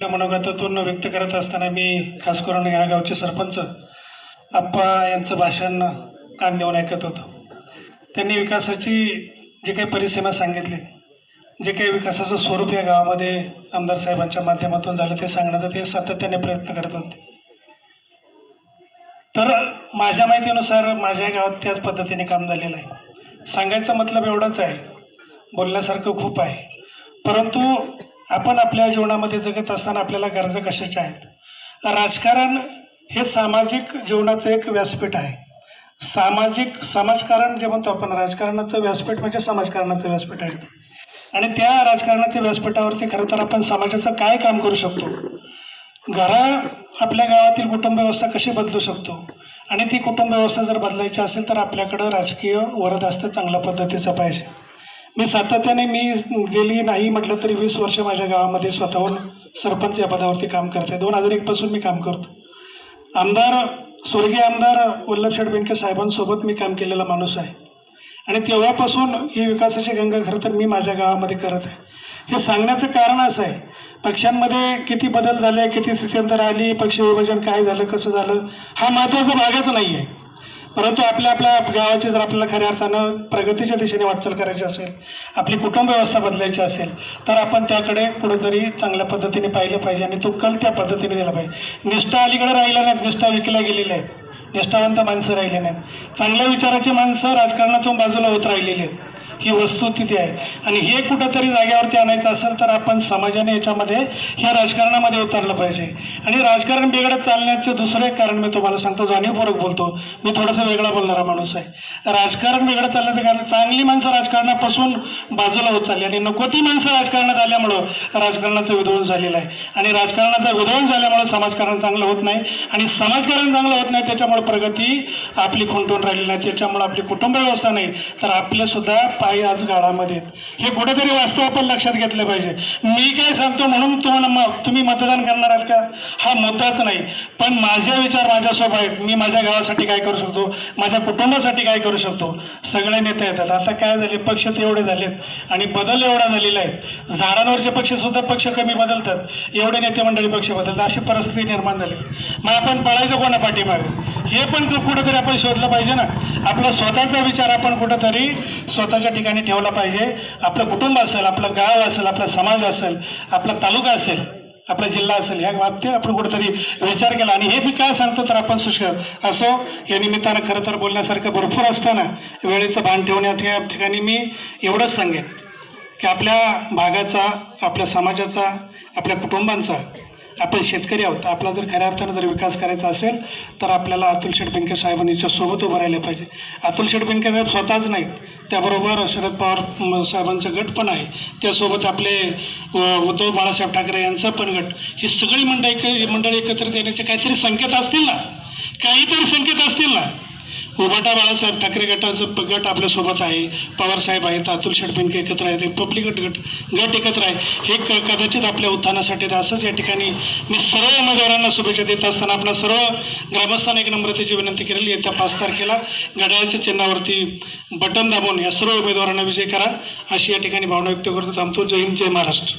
आपल्या मनोगतातून व्यक्त करत असताना मी खास करून या गावचे सरपंच आप्पा यांचं भाषण कान देऊन ऐकत होतो. त्यांनी विकासाची जे काही परिसीमा सांगितली, जे काही विकासाचं स्वरूप या गावामध्ये आमदार साहेबांच्या माध्यमातून झालं ते सांगण्याचा ते सातत्याने प्रयत्न करत होते. तर माझ्या माहितीनुसार माझ्या गावात त्याच पद्धतीने काम झालेलं आहे. सांगायचा मतलब एवढाच आहे, बोलण्यासारखं खूप आहे, परंतु आपण आपल्या जीवनामध्ये जगत असताना आपल्याला गरजा कशाच्या आहेत. राजकारण हे सामाजिक जीवनाचं एक व्यासपीठ आहे. समाजकारण जे म्हणतो आपण, राजकारणाचं व्यासपीठ म्हणजे समाजकारणाचं व्यासपीठ आहे. आणि त्या राजकारणाच्या व्यासपीठावरती खरं तर आपण समाजाचं काय काम करू शकतो, आपल्या गावातील कुटुंब व्यवस्था कशी बदलू शकतो, आणि ती कुटुंब व्यवस्था जर बदलायची असेल तर आपल्याकडं राजकीय वरदहस्त चांगल्या पद्धतीचं पाहिजे. मी सातत्याने गेली नाही म्हटलं तरी 20 वर्ष माझ्या गावामध्ये स्वतःहून सरपंच या पदावरती काम करते. 2001 पासून मी काम करतो. स्वर्गीय आमदार वल्लभशेठ बेनके साहेबांसोबत मी काम केलेला माणूस आहे आणि तेव्हापासून ही विकासाची गंगा खरं तर मी माझ्या गावामध्ये करत आहे. हे सांगण्याचं कारण असं आहे, पक्षांमध्ये किती बदल झाले, किती स्थित्यंतर आली, पक्ष विभाजन काय झालं, कसं झालं, हा महत्त्वाचा भागच नाही आहे. परंतु आपल्या गावाची जर आपल्याला खऱ्या अर्थानं प्रगतीच्या दिशेने वाटचाल करायची असेल, आपली कुटुंब व्यवस्था बदलायची असेल, तर आपण त्याकडे कुठेतरी चांगल्या पद्धतीने पाहिलं पाहिजे आणि तो कल त्या पद्धतीने दिला पाहिजे. निष्ठा अलीकडे राहिला नाहीत, निष्ठा विकल्या गेलेल्या आहेत. निष्ठावंत माणसं राहिली नाहीत, चांगल्या विचाराची माणसं राजकारणातून बाजूला होत राहिलेली आहेत. ही वस्तुस्थिती आहे आणि हे कुठंतरी जाग्यावरती आणायचं असेल तर आपण समाजाने याच्यामध्ये ह्या राजकारणामध्ये उतरलं पाहिजे. आणि राजकारण बिघडत चालण्याचं दुसरं एक कारण मी तुम्हाला सांगतो, जाणीवपूर्वक बोलतो, मी थोडासा वेगळा बोलणारा माणूस आहे. राजकारण बिघडत चालण्याचं कारण, चांगली माणसं राजकारणापासून बाजूला होत चालली आणि नको ती माणसं राजकारणात आल्यामुळं राजकारणाचं विध्वंस झालेलं आहे. आणि राजकारणाचं विध्वंस झाल्यामुळं समाजकारण चांगलं होत नाही आणि समाजकारण चांगलं होत नाही, त्याच्यामुळे प्रगती आपली खुंटून राहिली नाही, त्याच्यामुळे आपली कुटुंब व्यवस्था नाही तर आपले सुद्धा पाय आज गाळामध्ये. हे कुठेतरी वास्तव आपण लक्षात घेतलं पाहिजे. मी काय सांगतो म्हणून तुम्ही मतदान करणार आहात का, हा मुद्दाच नाही, पण माझे विचार माझ्यासोबत आहेत. मी माझ्या गावासाठी काय करू शकतो, माझ्या कुटुंबासाठी काय करू शकतो. सगळे नेते येतात. आता काय झाले, पक्ष ते एवढे झालेत आणि बदल एवढा झालेला आहे, झाडांवरचे पक्ष सुद्धा पक्ष कमी बदलतात, एवढे नेते मंडळी पक्ष बदलतात, अशी परिस्थिती निर्माण झाली. मग आपण पळायचं कोणा पाठीमागे, हे पण कुठंतरी आपण शोधलं पाहिजे ना. आपला स्वतःचा विचार आपण कुठंतरी स्वतःच्या ठिकाणी ठेवला पाहिजे. आपलं कुटुंब असेल, आपलं गाव असेल, आपला समाज असेल, आपला तालुका असेल, आपला जिल्हा असेल, ह्या बाबतीत आपण कुठेतरी विचार केला. आणि हे मी काय सांगतो तर आपण असो, या निमित्तानं खरं तर बोलण्यासारखं भरपूर असताना वेळेचं भान ठेवण्याच्या या ठिकाणी मी एवढंच सांगेन की आपल्या भागाचा, आपल्या समाजाचा, आपल्या कुटुंबांचा, आपण शेतकरी आहोत, आपला जर खऱ्या अर्थानं जर विकास करायचा असेल तर आपल्याला अतुलशेठ बेनके साहेबांच्या सोबत उभं राहिलं पाहिजे. अतुलशेठ बेनके साहेब स्वतःच नाहीत, त्याबरोबर शरद पवार साहेबांचा गट पण आहे, त्यासोबत आपले उद्धव बाळासाहेब ठाकरे यांचा पण गट, ही सगळी मंडळी एकत्रित येण्याचे काहीतरी संकेत असतील ना, काहीतरी संकेत असतील ना. उभाटा बाळासाहेब ठाकरे गटाचं गट आपल्यासोबत आहे, पवारसाहेब आहेत, अतुलशेठ बेनके एकत्र आहे, रिपब्लिकन गट एकत्र आहे. हे कदाचित आपल्या उत्थानासाठी असंच या ठिकाणी मी सर्व उमेदवारांना शुभेच्छा देत असताना आपल्या सर्व ग्रामस्थांना एक नम्रतेची विनंती केलेली, येत्या 5 तारखेला घड्याळाच्या चिन्हावरती बटन दाबून या सर्व उमेदवारांना विजय करा, अशी या ठिकाणी भावना व्यक्त करतो. थांबतो. जय हिंद, जय महाराष्ट्र.